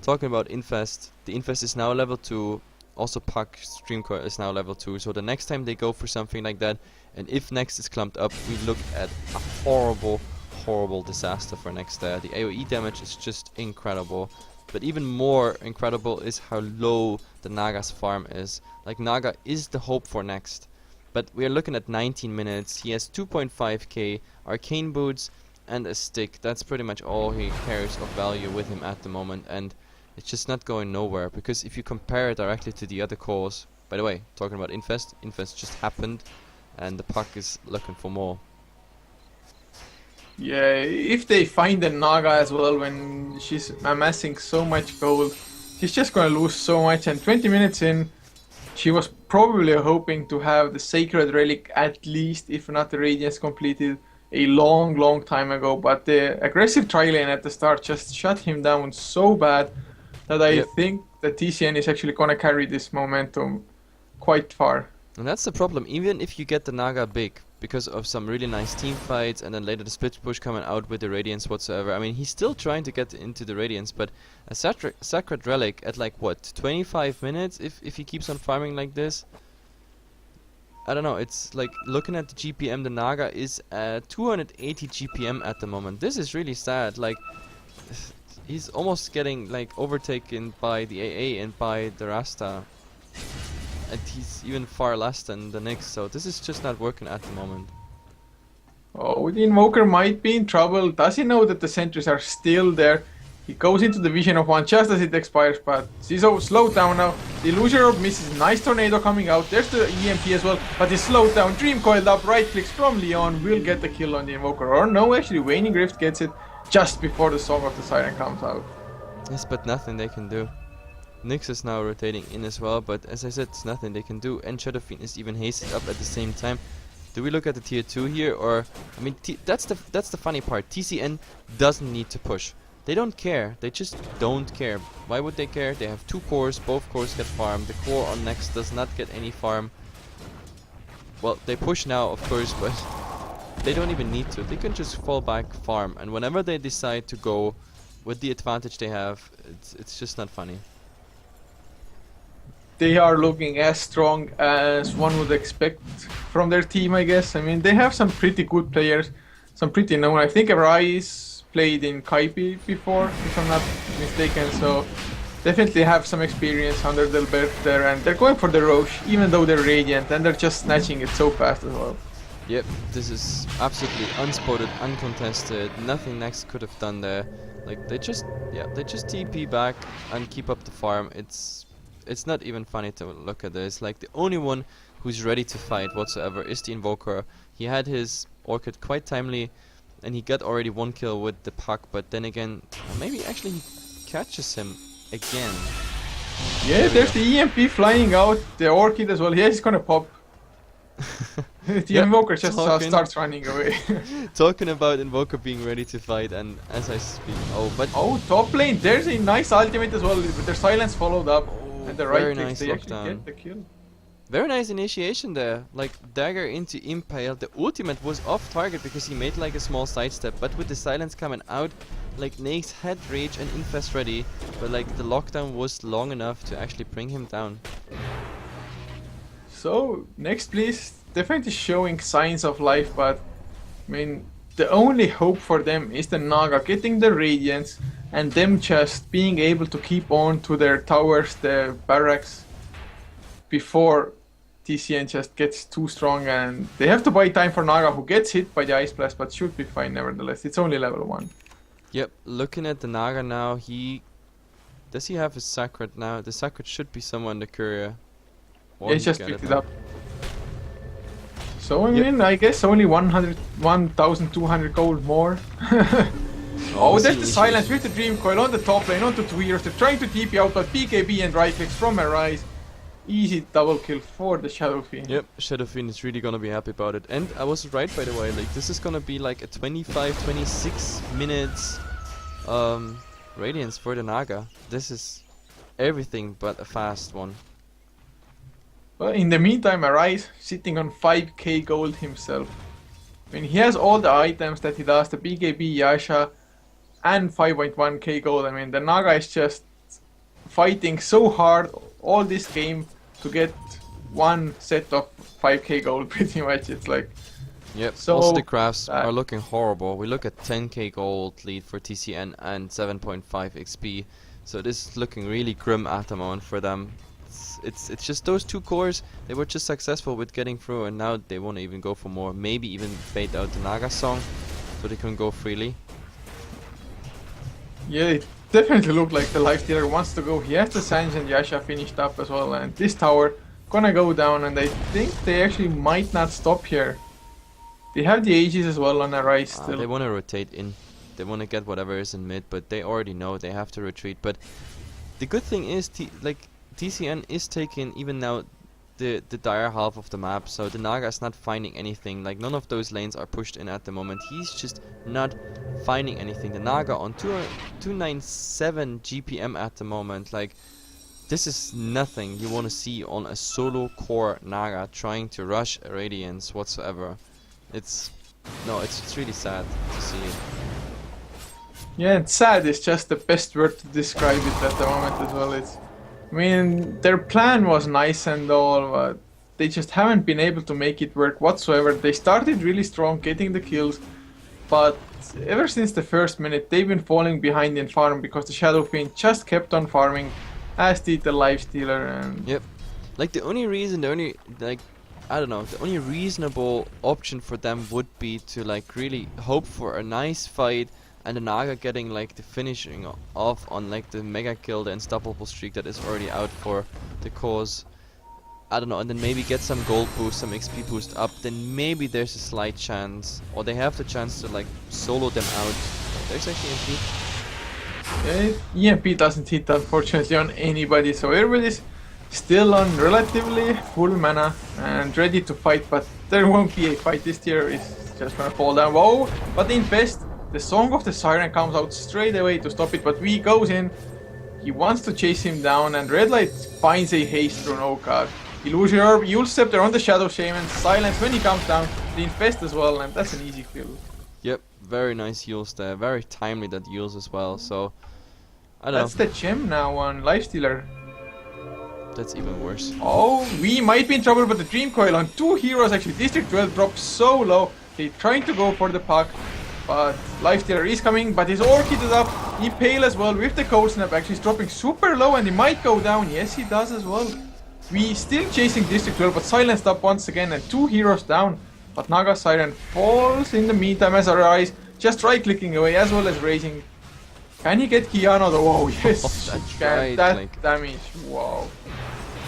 talking about infest, the infest is now level 2. Also Puck Streamcore is now level 2. So the next time they go for something like that, and if neXt is clumped up, we look at a horrible disaster for neXt there. The AoE damage is just incredible. But even more incredible is how low the Naga's farm is. Like, Naga is the hope for neXt. But we are looking at 19 minutes. He has 2.5k arcane boots and a stick. That's pretty much all he carries of value with him at the moment, and it's just not going nowhere. Because if you compare it directly to the other cores, by the way, talking about infest just happened, and the Puck is looking for more. Yeah, if they find the Naga as well when she's amassing so much gold, she's just gonna lose so much. And 20 minutes in, she was probably hoping to have the Sacred Relic at least, if not the Radiance completed, a long time ago. But the aggressive tri-lane at the start just shut him down so bad that I think that TCN is actually gonna carry this momentum quite far. And that's the problem, even if you get the Naga big, because of some really nice team fights, and then later the split push coming out with the Radiance whatsoever. I mean, he's still trying to get into the Radiance, but a Sacred Relic at like, what, 25 minutes, if he keeps on farming like this? I don't know, it's like, looking at the GPM, the Naga is at 280 GPM at the moment. This is really sad, like, he's almost getting, like, overtaken by the AA and by the Rasta. And he's even far less than the neXt, so this is just not working at the moment. Oh, the Invoker might be in trouble. Does he know that the sentries are still there? He goes into the vision of one just as it expires, but Zizo slowed down now. The Illusion Orb misses. Nice tornado coming out. There's the EMP as well, but he's slowed down. Dream coiled up. Right clicks from Leon will get the kill on the Invoker. Or no, actually, Waning Rift gets it just before the Song of the Siren comes out. Yes, but nothing they can do. Nyx is now rotating in as well, but as I said, it's nothing they can do, and Shadowfiend is even hasted up at the same time. Do we look at the tier 2 here, or... I mean, that's the funny part. TCN doesn't need to push. They don't care. They just don't care. Why would they care? They have 2 cores, both cores get farmed. The core on neXt does not get any farm. Well, they push now, of course, but they don't even need to. They can just fall back, farm, and whenever they decide to go with the advantage they have, it's just not funny. They are looking as strong as one would expect from their team, I guess. I mean, they have some pretty good players, some pretty known. I think Arise played in Kaipi before, if I'm not mistaken, so definitely have some experience under their belt there, and they're going for the Roche, even though they're Radiant, and they're just snatching it so fast as well. Yep, this is absolutely unspotted, uncontested, nothing neXt could have done there. Like, they just TP back and keep up the farm. It's not even funny to look at this. Like, the only one who's ready to fight whatsoever is the Invoker. He had his Orchid quite timely, and he got already 1 kill with the Puck, but then again, maybe actually he catches him again. Yeah, there's the EMP flying out, the Orchid as well. Yeah, he's gonna pop. The Invoker just starts running away. Talking about Invoker being ready to fight, and as I speak, oh, top lane, there's a nice ultimate as well, with their silence followed up. And the right clicks, they actually get the kill. Very nice initiation there, like dagger into Impale. The ultimate was off target because he made like a small sidestep, but with the silence coming out, like neXt had Rage and Infest ready, but like the lockdown was long enough to actually bring him down. So, neXt please, definitely showing signs of life, but I mean, the only hope for them is the Naga getting the Radiance, and them just being able to keep on to their towers, the barracks, before TCN just gets too strong, and they have to buy time for Naga, who gets hit by the Ice Blast, but should be fine nevertheless. It's only level 1. Yep, looking at the Naga now, does he have his Sacred now? The Sacred should be somewhere in the courier. Yeah, he just picked it up. So I mean, I guess only 1,200 gold more. Oh, there's the silence with the Dream Coil on the top lane, onto 2 heroes. They're trying to TP out, but BKB and right clicks from Arise. Easy double kill for the Shadowfiend. Yep, Shadowfiend is really gonna be happy about it. And I was right, by the way, like this is gonna be like a 25-26 minutes Radiance for the Naga. This is everything but a fast one. Well, in the meantime, Arise sitting on 5k gold himself. I mean, he has all the items that he does, the BKB, Yasha, and 5.1k gold. I mean, the Naga is just fighting so hard all this game to get one set of 5k gold, pretty much. It's like, Yep. so Also, the crafts are looking horrible. We look at 10k gold lead for TCN and 7.5 XP. So this is looking really grim at the moment for them. It's just those two cores. They were just successful with getting through, and now they want to even go for more. Maybe even bait out the Naga song, so they can go freely. Yeah, it definitely looked like the lifestealer wants to go. He has the Sanj and Yasha finished up as well, and this tower gonna go down, and I think they actually might not stop here. They have the Aegis as well on the rise still. They want to rotate in. They want to get whatever is in mid, but they already know they have to retreat. But the good thing is, TCN is taking even now the dire half of the map, so the Naga is not finding anything. Like, none of those lanes are pushed in at the moment. He's just not finding anything. The Naga on 297 GPM at the moment. Like, this is nothing you want to see on a solo core Naga trying to rush a Radiance whatsoever. It's really sad to see it. Yeah, and sad is just the best word to describe it at the moment as well. I mean, their plan was nice and all, but they just haven't been able to make it work whatsoever. They started really strong, getting the kills, but ever since the first minute, they've been falling behind in farm because the Shadow Fiend just kept on farming, as did the Lifestealer. And yep, like the only reasonable option for them would be to like really hope for a nice fight and the Naga getting like the finishing off on like the mega kill, the unstoppable streak that is already out for the cause. I don't know, and then maybe get some gold boost, some XP boost up, then maybe there's a slight chance, or they have the chance to like solo them out. There's actually EMP. EMP doesn't hit unfortunately on anybody, so everybody's still on relatively full mana and ready to fight, but there won't be a fight. This tier is just gonna fall down. Whoa, but the Infest, the Song of the Siren comes out straight away to stop it, but V goes in. He wants to chase him down, and Red Light finds a haste rune. Oh god. Illusion Orb, Yule Scepter on the Shadow Shaman, silence when he comes down, the Infest as well, and that's an easy kill. Yep, very nice Yules there, very timely that Yules as well, so I don't know. That's the gem now on Lifestealer. That's even worse. Oh, we might be in trouble, but the Dream Coil on two heroes actually. District 12 drops so low, they're trying to go for the puck. But Lifestealer is coming, but his Orchid is up. He Pale as well with the Cold Snap. Actually, he's dropping super low and he might go down. Yes, he does as well. We still chasing District 12, but silenced up once again and two heroes down. But Naga Siren falls in the meantime as our eyes just right-clicking away as well as raising. Can he get Kiana though? Whoa, yes, that like damage. Wow.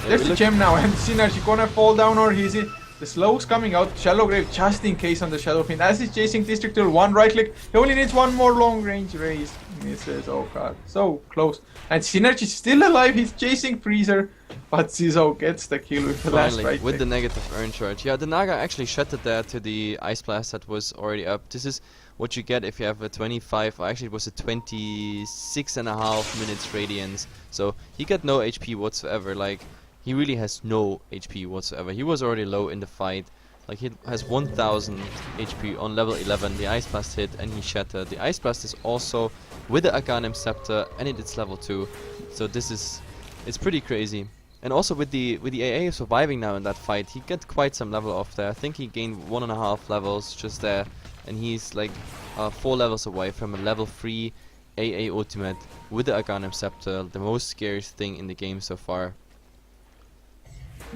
There's the gem now, and Synergy gonna fall down, or is it? The slow's coming out, Shallow Grave just in case on the Shadow Fiend. As he's chasing District 12, one right click, he only needs one more long range raise. Misses, oh god, so close. And Synergy's still alive, he's chasing Freezer, but Zizo gets the kill with the last right with click. the negative urn charge. Yeah, the Naga actually shattered that to the Ice Blast that was already up. This is what you get if you have a 25, or actually it was a 26.5 minutes Radiance. So he got no HP whatsoever, like he really has no HP whatsoever. He was already low in the fight. Like he has 1000 HP on level 11. The Ice Blast hit and he shattered. The Ice Blast is also with the Aghanim Scepter and it's level 2. So it's pretty crazy. And also with the AA surviving now in that fight, he got quite some level off there. I think he gained 1.5 levels just there. And he's like 4 levels away from a level 3 AA ultimate with the Aghanim Scepter. The most scariest thing in the game so far.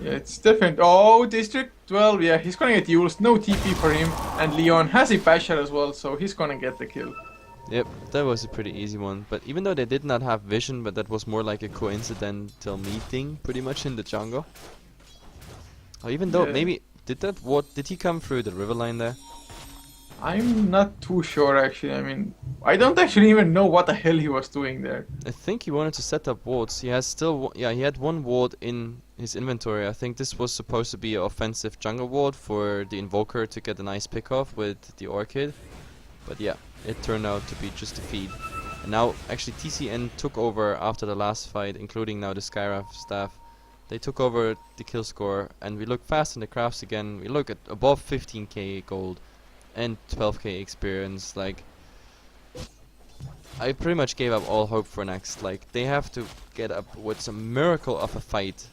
Yeah, it's different. Oh, District 12, yeah, he's gonna get Yules, no TP for him, and Leon has a Basher as well, so he's gonna get the kill. Yep, that was a pretty easy one, but even though they did not have vision, but that was more like a coincidental meeting, pretty much in the jungle. Or even though, maybe, did he come through the river line there? I'm not too sure actually, I mean, I don't actually even know what the hell he was doing there. I think he wanted to set up wards. He has still, he had one ward in his inventory. I think this was supposed to be an offensive jungle ward for the Invoker to get a nice pick off with the Orchid. But yeah, it turned out to be just a feed. And now, actually TCN took over after the last fight, including now the Skywrath staff. They took over the kill score, and we look fast in the crafts again. We look at above 15k gold. and 12k experience. Like, I pretty much gave up all hope for neXt. Like, they have to get up with some miracle of a fight.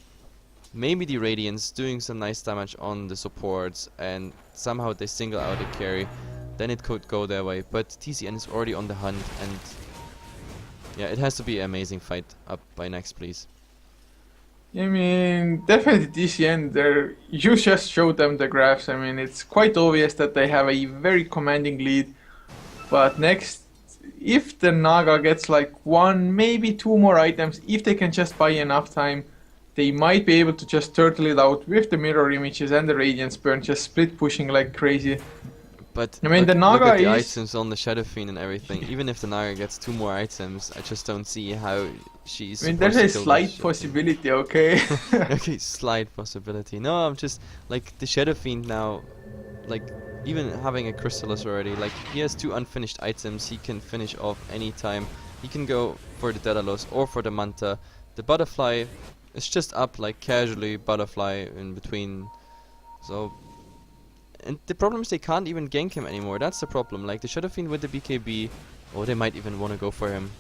Maybe the Radiance doing some nice damage on the supports, and somehow they single out a carry. Then it could go their way. But TCN is already on the hunt, and yeah, it has to be an amazing fight up by neXt, please. I mean, definitely TCN, you just showed them the graphs. I mean, it's quite obvious that they have a very commanding lead. But neXt, if the Naga gets like 1, maybe 2 more items, if they can just buy enough time, they might be able to just turtle it out with the mirror images and the Radiance Burn, just split pushing like crazy. But I mean, look, the Naga look at the is... items on the Shadow Fiend and everything. Even if the Naga gets 2 more items, I just don't see how she's. I mean, there's a slight possibility, okay? Okay, slight possibility. No, I'm just like the Shadow Fiend now. Like, even having a Chrysalis already, like he has 2 unfinished items. He can finish off anytime. He can go for the Daedalus or for the Manta. The Butterfly is just up like casually, Butterfly in between. So. And the problem is they can't even gank him anymore. That's the problem. Like the Shadow Fiend with the BKB, or they might even want to go for him.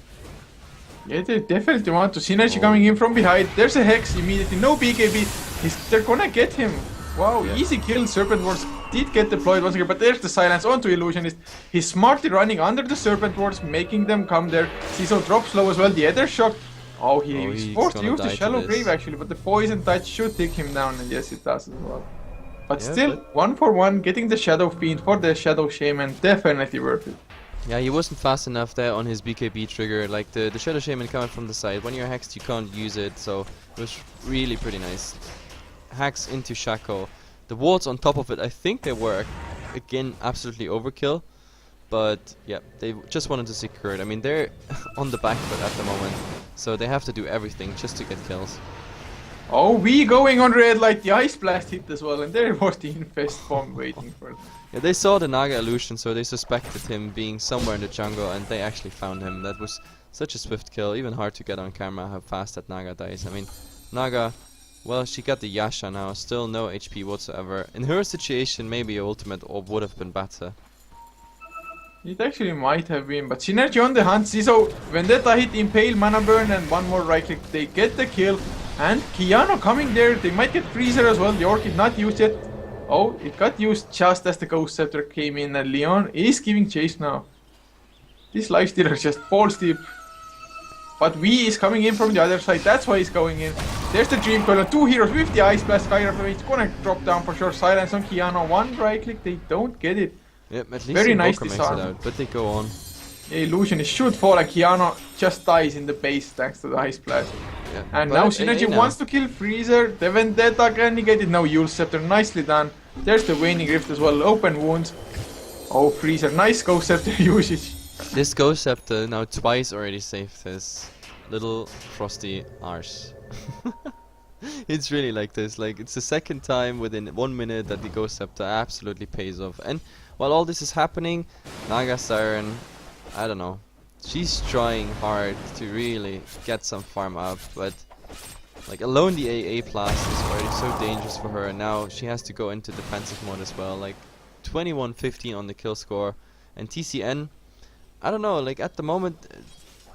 Yeah, they definitely want to. Synergy coming in from behind. There's a Hex immediately. No BKB. They're gonna get him. Wow, yeah. Easy kill. Serpent Wards did get deployed once again, but there's the silence onto Illusionist. He's smartly running under the Serpent Wards, making them come there. Ciso drops low as well. The other shock. Oh, he's forced to use the Shallow Grave actually, but the Poison Touch should take him down, and yes, it does as well. But yeah, still, 1 for 1, getting the Shadow Fiend for the Shadow Shaman, definitely worth it. Yeah, he wasn't fast enough there on his BKB trigger. Like the Shadow Shaman coming from the side. When you're hexed, you can't use it, so it was really pretty nice. Hacks into Shaco. The wards on top of it, I think they work. Again, absolutely overkill. But yeah, they just wanted to secure it. I mean, they're on the back foot at the moment, so they have to do everything just to get kills. Oh, we going on red light. The Ice Blast hit as well, and there was the Infest Bomb waiting for it. Yeah, they saw the Naga illusion, so they suspected him being somewhere in the jungle, and they actually found him. That was such a swift kill, even hard to get on camera how fast that Naga dies. I mean, Naga, well, she got the Yasha now, still no HP whatsoever. In her situation, maybe ultimate orb would have been better. It actually might have been, but Synergy on the hunt. So Vendetta hit Impale, Mana Burn, and 1 more right click. They get the kill. And Kiano coming there. They might get Freezer as well. The Orchid not used yet. Oh, it got used just as the Ghost Scepter came in, and Leon is giving chase now. This Lifestealer just falls deep. But V is coming in from the other side. That's why he's going in. There's the Dream Coil. 2 heroes with the Ice Blast. Skyraptor. It's gonna drop down for sure. Silence on Kiano. 1 right click. They don't get it. Yep, at least very nice makes it out, but they go on. The Illusionist should fall, and Kiano just dies in the base thanks to the Ice Blast. Yeah, and now Synergy wants to kill Freezer. The Vendetta, can he get it? No, Yule Scepter, nicely done. There's the Waning Rift as well, open wounds. Oh, Freezer, nice Ghost Scepter usage. This Ghost Scepter now twice already saved his little frosty arse. It's really like this, like it's the second time within 1 minute that the Ghost Scepter absolutely pays off. And while all this is happening, Naga Siren, I don't know, she's trying hard to really get some farm up, but like alone the AA plus is already so dangerous for her, and now she has to go into defensive mode as well. Like 21-15 on the kill score, and TCN, I don't know, like at the moment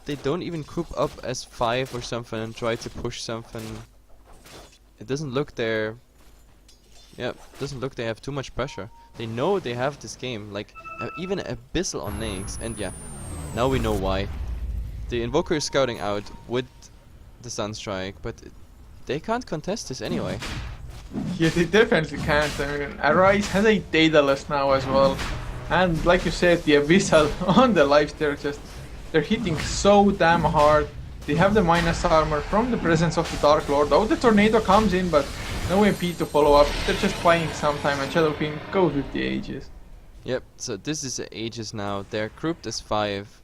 they don't even group up as 5 or something and try to push something. It doesn't look there. Yeah, doesn't look they have too much pressure. They know they have this game, like even Abyssal on neXt, and yeah, now we know why. The Invoker is scouting out with the Sunstrike, but they can't contest this anyway. Yeah, they definitely can't. I mean, Arise has a Daedalus now as well, and like you said, the Abyssal on the lives, they're hitting so damn hard. They have the minus armor from the presence of the Dark Lord. Oh, the Tornado comes in, but no MP to follow up. They're just buying some time, and Shadow Fiend goes with the Aegis. Yep, so this is the Aegis now. They're grouped as 5.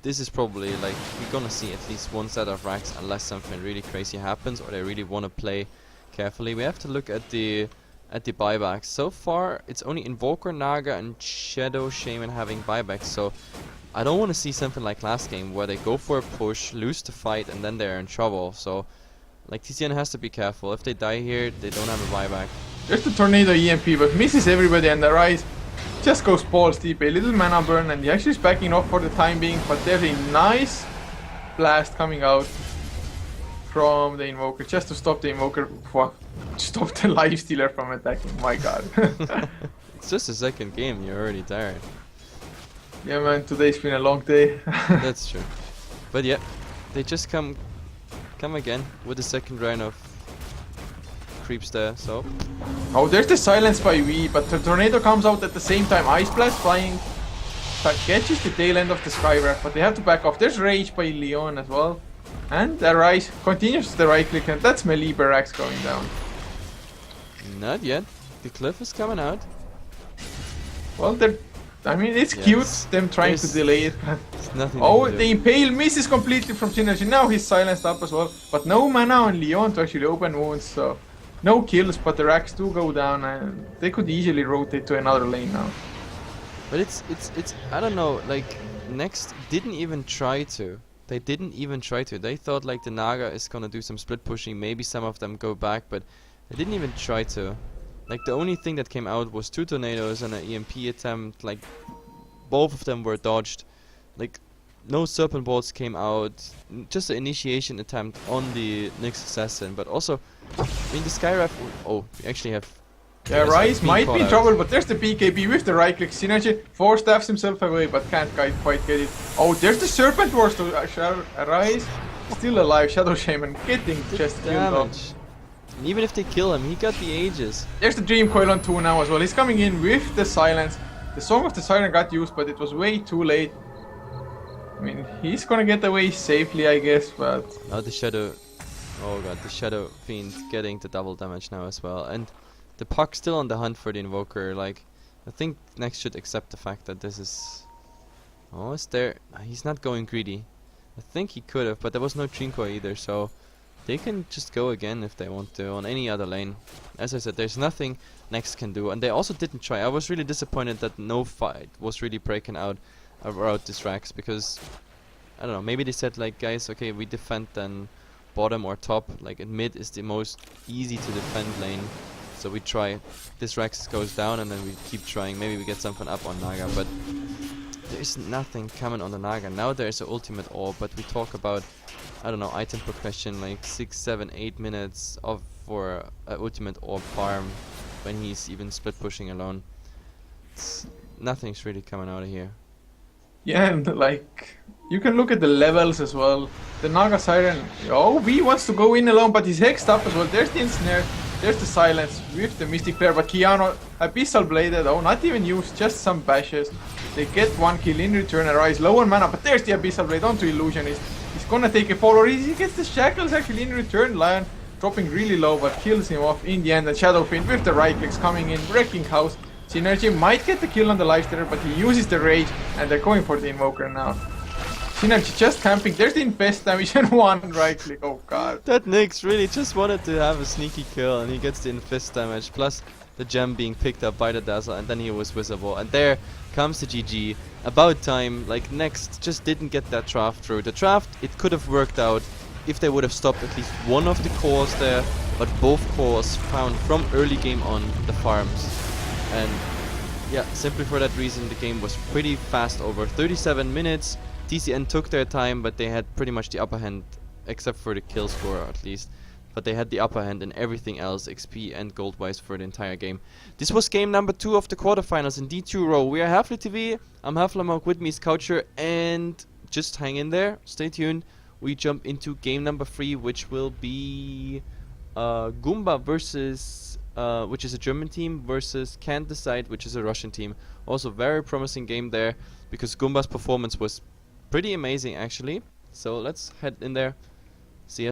This is probably like, we're gonna see at least 1 set of racks unless something really crazy happens or they really want to play carefully. We have to look at the buybacks. So far, it's only Invoker, Naga, and Shadow Shaman having buybacks. So I don't want to see something like last game where they go for a push, lose the fight, and then they're in trouble. So, like, TCN has to be careful. If they die here, they don't have a buyback. There's the Tornado EMP, but misses everybody, and the Rise just goes balls deep, a little mana burn, and he actually is backing off for the time being, but there's a nice blast coming out from the Invoker, just to stop the Invoker, stop the Lifestealer from attacking, my god. It's just a second game, you're already tired. Yeah man, today's been a long day. That's true. But yeah, they just come again with the second round of creeps there, so... Oh, there's the silence by V, but the tornado comes out at the same time. Ice Blast flying catches the tail end of the Skywrath, but they have to back off. There's Rage by Leon as well. And the Rise continues the right click, and that's melee barracks going down. Not yet. The cliff is coming out. Well, I mean, it's cute, them trying to delay it. Oh, the Impale misses completely from Synergy. Now he's silenced up as well. But no mana on Leon to actually open wounds, so... No kills, but the racks do go down, and they could easily rotate to another lane now. But it's I don't know, like, neXt didn't even try to. They didn't even try to. They thought like the Naga is gonna do some split pushing, maybe some of them go back, but they didn't even try to. Like, the only thing that came out was 2 tornadoes and an EMP attempt, like, both of them were dodged. Like, no Serpent Bolts came out, just an initiation attempt on the next assassin, but also, I mean, the Skywrath, oh, we actually have... Yeah, Rise might be in trouble, but there's the BKB with the right click synergy, 4 staffs himself away, but can't quite get it. Oh, there's the Serpent Wars to Rise, still alive, Shadow Shaman getting just killed off. And even if they kill him, he got the Aegis. There's the Dream Coil on 2 now as well, he's coming in with the Silence. The Song of the Siren got used, but it was way too late. I mean, he's gonna get away safely, I guess, but... Now the Shadow... Oh god, the Shadow Fiend getting the double damage now as well. And the Puck still on the hunt for the Invoker. Like, I think neXt should accept the fact that this is... Oh, is there... He's not going greedy. I think he could have, but there was no Trinko either, so... They can just go again if they want to on any other lane. As I said, there's nothing neXt can do. And they also didn't try. I was really disappointed that no fight was really breaking out around this Rax, because I don't know, maybe they said like, guys, okay, we defend then bottom or top, like in mid is the most easy to defend lane, so we try. This Rax goes down and then we keep trying, maybe we get something up on Naga, but there's nothing coming on the Naga. Now there's an ultimate orb, but we talk about, I don't know, item progression like 6, 7, 8 minutes for an ultimate orb farm when he's even split pushing alone. Nothing's really coming out of here. Yeah, and like, you can look at the levels as well. The Naga Siren, oh, V wants to go in alone, but he's hexed up as well. There's the Ensnare, there's the Silence with the Mystic Flare, but Kiano, Abyssal Bladed, oh, not even used, just some bashes. They get 1 kill in return, Arise low on mana, but there's the Abyssal Blade onto Illusionist. He's gonna take a fall, or he gets the Shackles actually in return. Lion dropping really low, but kills him off in the end. And Shadow Fiend with the right clicks coming in, wrecking house. Synergy might get the kill on the Lifestealer, but he uses the Rage, and they're going for the Invoker now. Synergy just camping, there's the Infest damage and 1 right click, oh god. That neXt really just wanted to have a sneaky kill, and he gets the Infest damage, plus the gem being picked up by the Dazzle, and then he was visible. And there comes the GG. About time, like neXt just didn't get that draft through. The draft, it could have worked out if they would have stopped at least one of the cores there, but both cores found from early game on the farms. And yeah, simply for that reason, the game was pretty fast over. 37 minutes. TCN took their time, but they had pretty much the upper hand, except for the kill score at least. But they had the upper hand in everything else, XP and gold wise, for the entire game. This was game number 2 of the quarterfinals in D2RO. We are Heflatv. I'm Heflatv, with me is Coucher, and just hang in there, stay tuned. We jump into game number 3, which will be Goomba versus which is a German team, versus Can't Decide, which is a Russian team. Also very promising game there, because Goomba's performance was pretty amazing actually. So let's head in there. See ya.